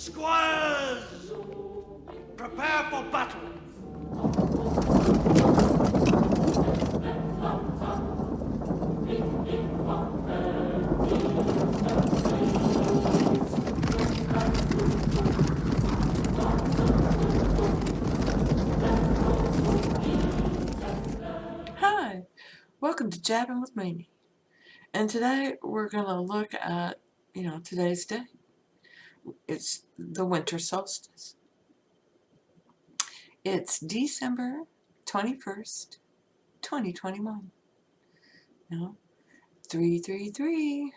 Squires, prepare for battle. Hi, welcome to Jabbing with Mimi. And today we're going to look at, today's day. It's the winter solstice. It's December 21st, 2021. 333.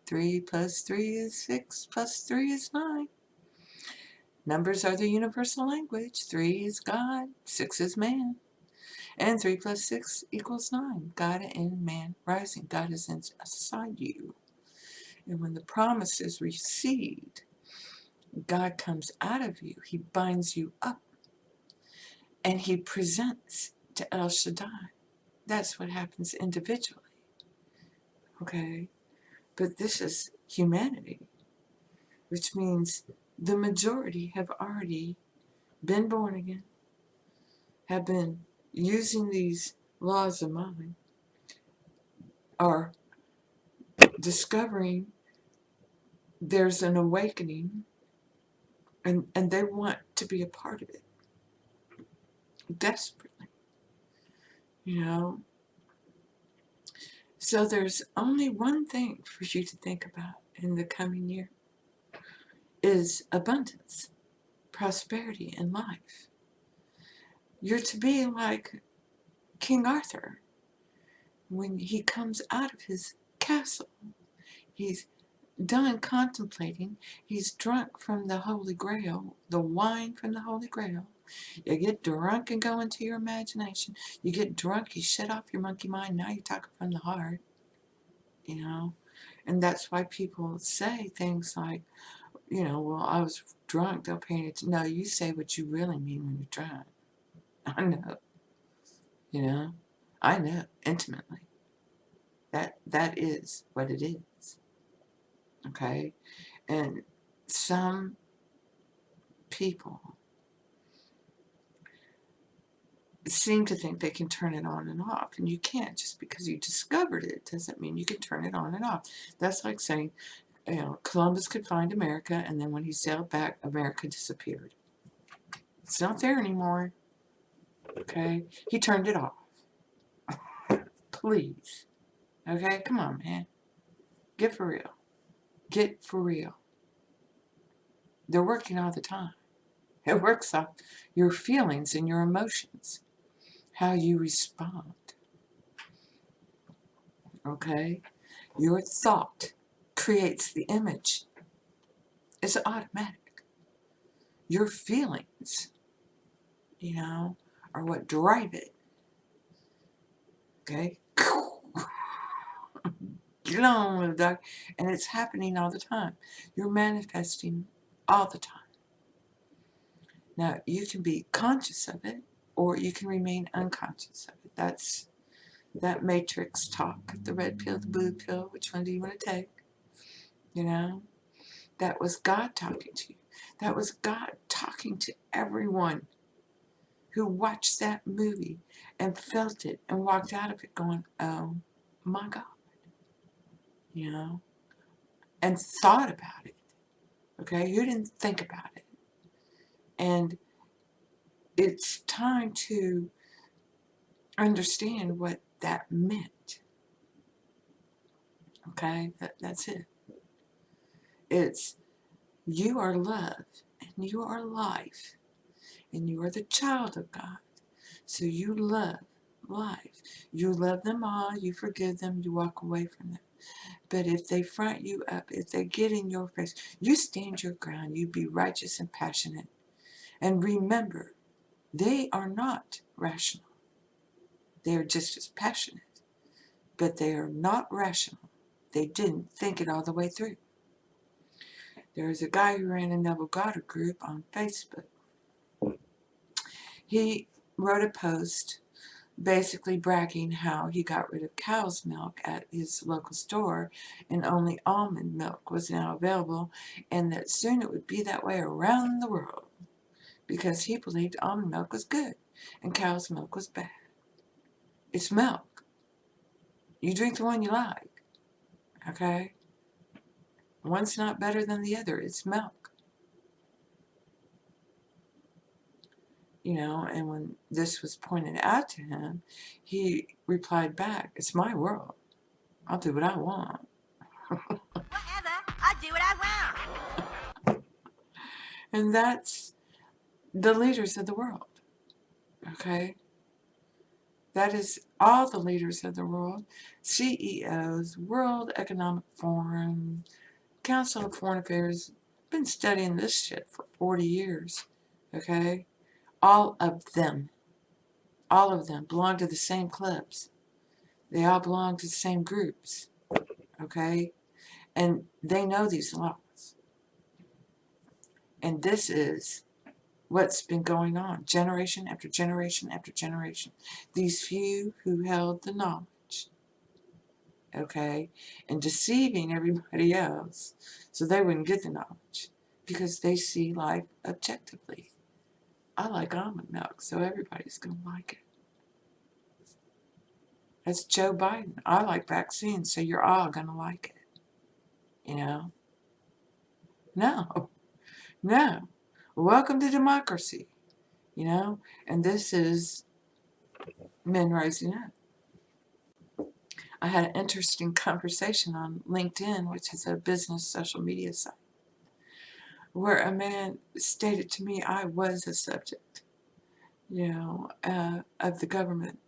3 plus 3 is 6 plus 3 is 9. Numbers are the universal language. 3 is God, 6 is man. And 3 plus 6 equals 9. God and man rising. God is inside you. And when the promise is received, God comes out of you. He binds you up. And he presents to El Shaddai. That's what happens individually. Okay? But this is humanity, which means the majority have already been born again, have been using these laws of mine, are discovering there's an awakening, and they want to be a part of it desperately. So there's only one thing for you to think about in the coming year is abundance, prosperity, and life. You're to be like King Arthur when he comes out of his castle. He's done contemplating. He's drunk from the Holy Grail, the wine from the Holy Grail. You get drunk and go into your imagination. You get drunk, you shut off your monkey mind. Now you're talking from the heart, And that's why people say things like, well, I was drunk, they'll paint it. No, you say what you really mean when you're drunk. I know. I know intimately. That is what it is. Okay? And some people seem to think they can turn it on and off, and you can't. Just because you discovered it doesn't mean you can turn it on and off. That's like saying, Columbus could find America, and then when he sailed back, America disappeared. It's not there anymore. Okay? He turned it off. Please. Okay? Come on, man. Get for real. Get for real. They're working all the time. It works off your feelings and your emotions, how you respond. Okay? Your thought creates the image. It's automatic. Your feelings, are what drive it. Okay? Get on with it, dog. And it's happening all the time. You're manifesting all the time. Now, you can be conscious of it, or you can remain unconscious of it. That's that matrix talk. The red pill, the blue pill, which one do you want to take? That was God talking to you. That was God talking to everyone who watched that movie and felt it and walked out of it going, oh my God, and thought about it. Okay, who didn't think about it? And it's time to understand what that meant. Okay, that's it. It's you are love, and you are life, and you are the child of God. So you love life. You love them all, you forgive them, you walk away from them. But if they front you up, if they get in your face, you stand your ground, you be righteous and passionate. And remember, they are not rational. They are just as passionate, but they are not rational. They didn't think it all the way through. There was a guy who ran a Neville Goddard group on Facebook. He wrote a post basically bragging how he got rid of cow's milk at his local store and only almond milk was now available, and that soon it would be that way around the world because he believed almond milk was good and cow's milk was bad. It's milk. You drink the one you like, okay? One's not better than the other. It's milk. And when this was pointed out to him, he replied back, "It's my world. I'll do what I want." Whatever, I'll do what I want. And that's the leaders of the world, okay? That is all the leaders of the world, CEOs, World Economic Forum, Council of Foreign Affairs, been studying this shit for 40 years, okay? All of them belong to the same clubs. They all belong to the same groups, okay? And they know these laws. And this is what's been going on generation after generation after generation. These few who held the knowledge, okay, and deceiving everybody else so they wouldn't get the knowledge because they see life objectively. I like almond milk, so everybody's going to like it. That's Joe Biden. I like vaccines, so you're all going to like it. No. Welcome to democracy, and this is men rising up. I had an interesting conversation on LinkedIn, which is a business social media site, where a man stated to me I was a subject, of the government.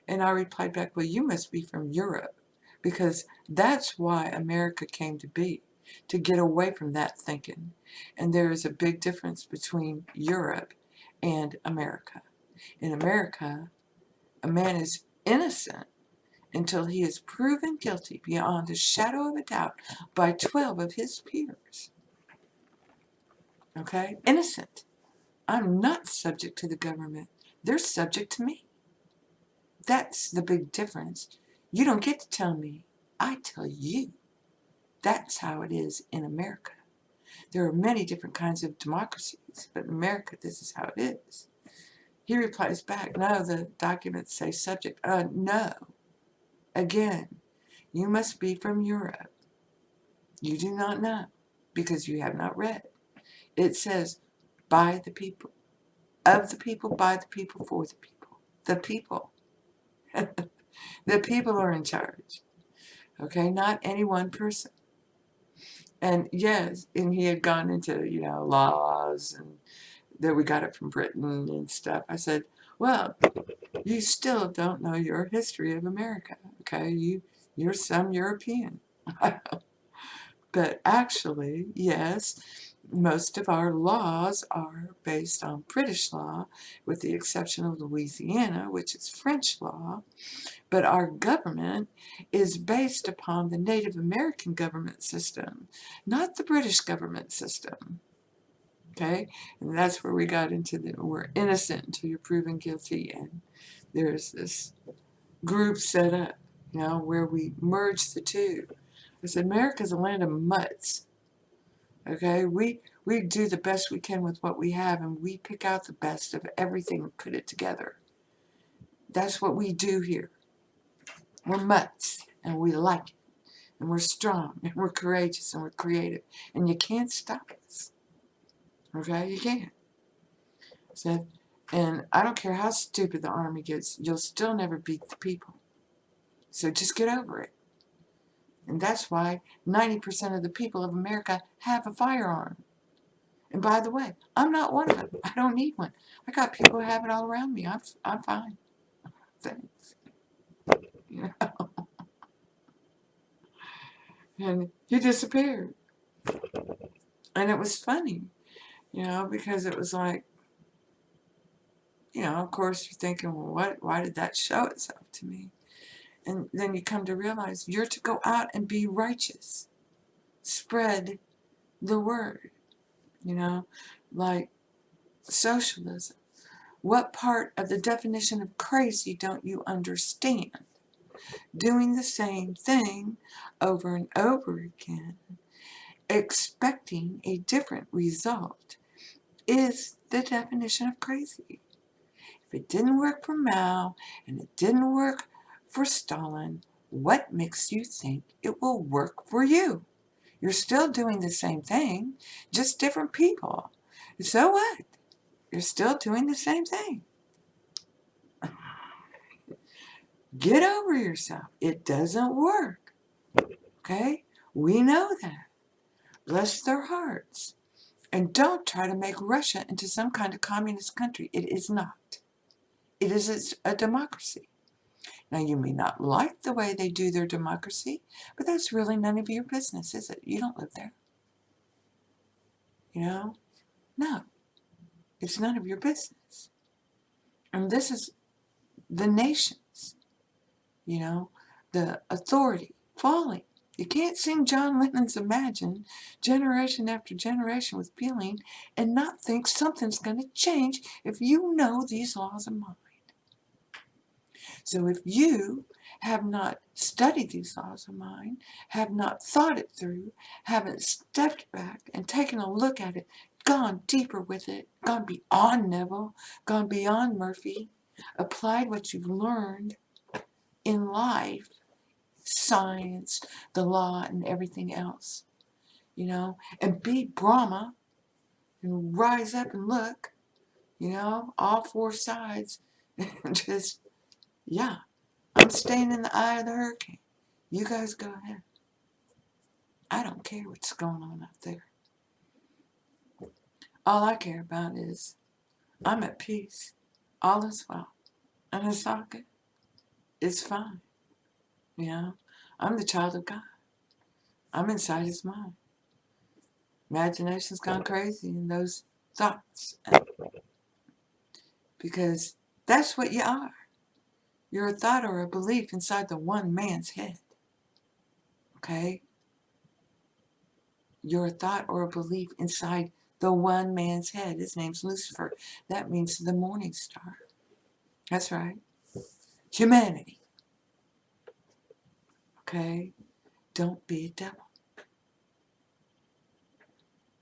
And I replied back, well, you must be from Europe, because that's why America came to be, to get away from that thinking. And there is a big difference between Europe and America. In America, a man is innocent until he is proven guilty beyond a shadow of a doubt by 12 of his peers. Okay? Innocent. I'm not subject to the government. They're subject to me. That's the big difference. You don't get to tell me. I tell you. That's how it is in America. There are many different kinds of democracies, but in America, this is how it is. He replies back, no, the documents say subject. No. Again, you must be from Europe. You do not know because you have not read. It says, by the people, of the people, by the people, for the people. The people. The people are in charge. Okay, not any one person. And yes, and he had gone into, laws and that we got it from Britain and stuff. I said, well, you still don't know your history of America, okay? You're some European. But actually, yes, most of our laws are based on British law, with the exception of Louisiana, which is French law. But our government is based upon the Native American government system, not the British government system. Okay? And that's where we got into we're innocent until you're proven guilty. And there's this group set up, where we merge the two. I said, America's a land of mutts. Okay? We do the best we can with what we have, and we pick out the best of everything and put it together. That's what we do here. We're mutts, and we like it. And we're strong, and we're courageous, and we're creative. And you can't stop us. Okay? You can't. So, and I don't care how stupid the army gets, you'll still never beat the people. So just get over it. And that's why 90% of the people of America have a firearm. And by the way, I'm not one of them. I don't need one. I got people who have it all around me. I'm fine. Thanks. And he disappeared. And it was funny, because it was like, of course you're thinking, well, why did that show itself to me? And then you come to realize you're to go out and be righteous. Spread the word, like socialism. What part of the definition of crazy don't you understand? Doing the same thing over and over again, expecting a different result, is the definition of crazy. If it didn't work for Mao and it didn't work for Stalin, what makes you think it will work for you? You're still doing the same thing, just different people. So what? You're still doing the same thing. Get over yourself. It doesn't work. Okay? We know that. Bless their hearts. And don't try to make Russia into some kind of communist country. It is not. It is a democracy. Now, you may not like the way they do their democracy, but that's really none of your business, is it? You don't live there. You know? No. It's none of your business. And this is the nations, you know, the authority falling. You can't sing John Lennon's Imagine generation after generation with feeling and not think something's going to change if you know these laws of mind. So if you have not studied these laws of mind, have not thought it through, haven't stepped back and taken a look at it, gone deeper with it, gone beyond Neville, gone beyond Murphy, applied what you've learned in life, science, the law, and everything else, you know, and be Brahma and rise up and look, you know, all four sides, and just, yeah, I'm staying in the eye of the hurricane. You guys go ahead. I don't care what's going on out there. All I care about is I'm at peace. All is well. And it's all good. It's fine. You know, I'm the child of God. I'm inside his mind. Imagination's gone crazy in those thoughts. Because that's what you are. You're a thought or a belief inside the one man's head. Okay? You're a thought or a belief inside the one man's head. His name's Lucifer. That means the morning star. That's right. Humanity. Okay? Don't be a devil.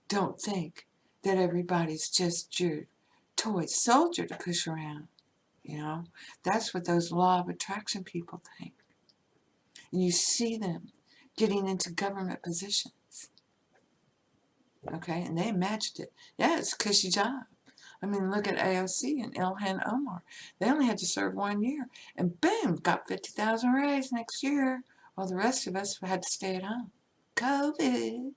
Don't think that everybody's just your toy soldier to push around. You know? That's what those law of attraction people think. And you see them getting into government positions. Okay? And they imagined it. Yeah, it's a cushy job. I mean, look at AOC and Ilhan Omar. They only had to serve 1 year. And boom, got 50,000 raise next year. While the rest of us had to stay at home. COVID.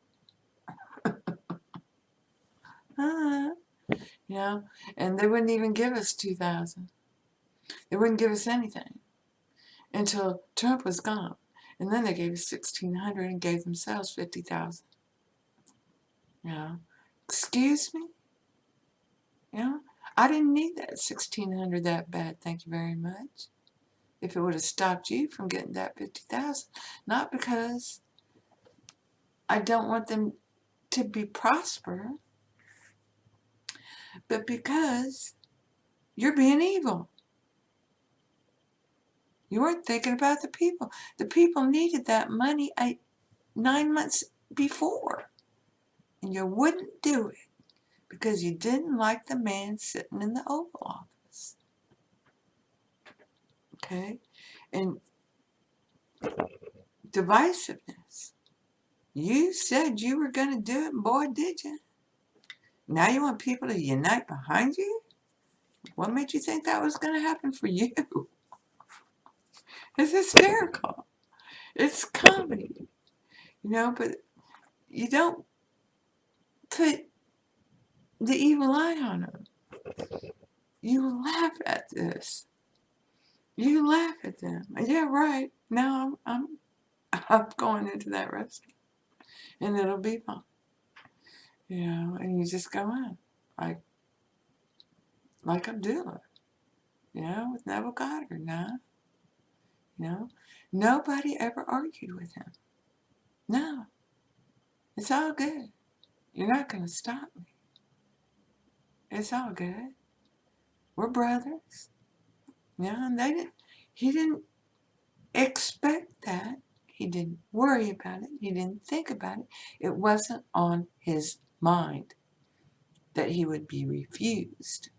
You know, and they wouldn't even give us 2,000. They wouldn't give us anything until Trump was gone. And then they gave us 1,600 and gave themselves 50,000. You know, excuse me? You know, I didn't need that 1,600 that bad, thank you very much. If it would have stopped you from getting that 50,000. Not because I don't want them to be prosper, but because you're being evil. You weren't thinking about the people. The people needed that money 9 months before. And you wouldn't do it because you didn't like the man sitting in the Oval Office. Okay? And divisiveness. You said you were going to do it, and boy, did you. Now you want people to unite behind you? What made you think that was going to happen for you? It's hysterical. It's comedy. You know, but you don't put the evil eye on them. You laugh at this. You laugh at them. Yeah, right. Now I'm going into that restaurant, and it'll be fun. You know, and you just go in like Abdullah. You know, with Neville Goddard. No. You know, nobody ever argued with him. No, it's all good. You're not going to stop me. It's all good. We're brothers. Yeah, and he didn't expect that. He didn't worry about it. He didn't think about it. It wasn't on his mind that he would be refused.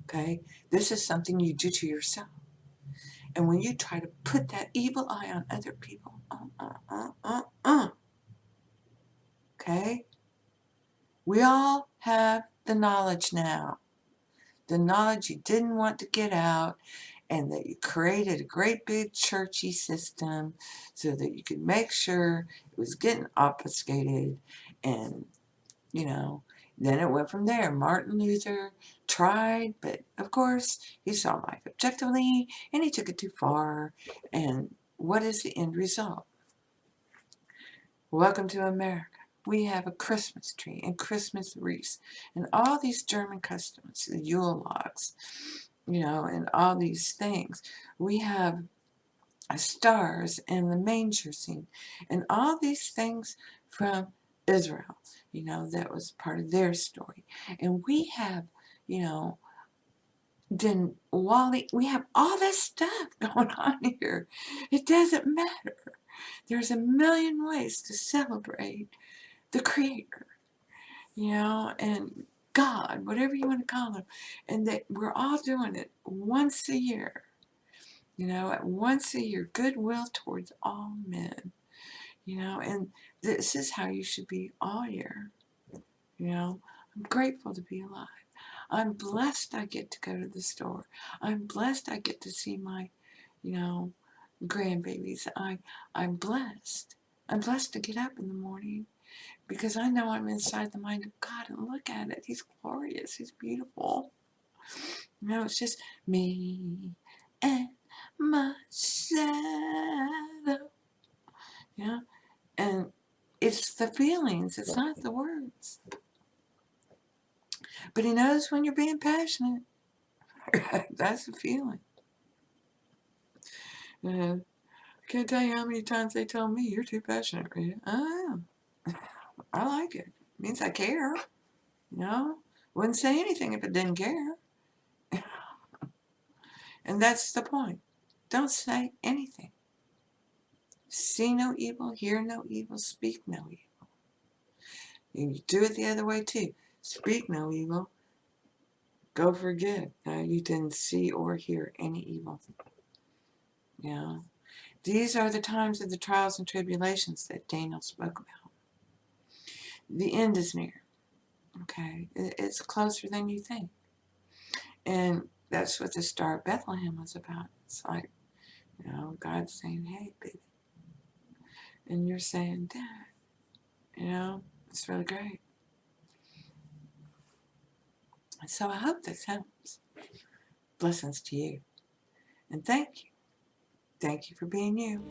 Okay? This is something you do to yourself. And when you try to put that evil eye on other people, okay? We all have the knowledge now. The knowledge you didn't want to get out, and that you created a great big churchy system so that you could make sure it was getting obfuscated. And, you know, then it went from there. Martin Luther tried, but of course he saw life objectively and he took it too far. And what is the end result? Welcome to America. We have a Christmas tree and Christmas wreaths and all these German customs, the Yule logs, you know, and all these things. We have stars and the manger scene and all these things from Israel, you know, that was part of their story. And we have, you know, we have all this stuff going on here. It doesn't matter. There's a million ways to celebrate the Creator, you know, and God, whatever you want to call him, and that we're all doing it once a year, you know, once a year, goodwill towards all men, you know, and this is how you should be all year, you know. I'm grateful to be alive. I'm blessed I get to go to the store. I'm blessed I get to see my, you know, grandbabies. I'm blessed. I'm blessed to get up in the morning, because I know I'm inside the mind of God, and look at it. He's glorious. He's beautiful. You know, it's just me and my shadow. You know, and it's the feelings. It's not the words. But he knows when you're being passionate. That's the feeling. I can't tell you how many times they told me, "You're too passionate, Rita." I am. I like it. It means I care. You know, wouldn't say anything if it didn't care. And that's the point. Don't say anything. See no evil, hear no evil, speak no evil. You do it the other way too. Speak no evil. Go for good. You didn't see or hear any evil. You know, these are the times of the trials and tribulations that Daniel spoke about. The end is near. Okay, it's closer than you think. And that's what the Star of Bethlehem was about. It's like, you know, God's saying, "Hey, baby." And you're saying, "Dad." You know, it's really great. So I hope this helps. Blessings to you. And thank you. Thank you for being you.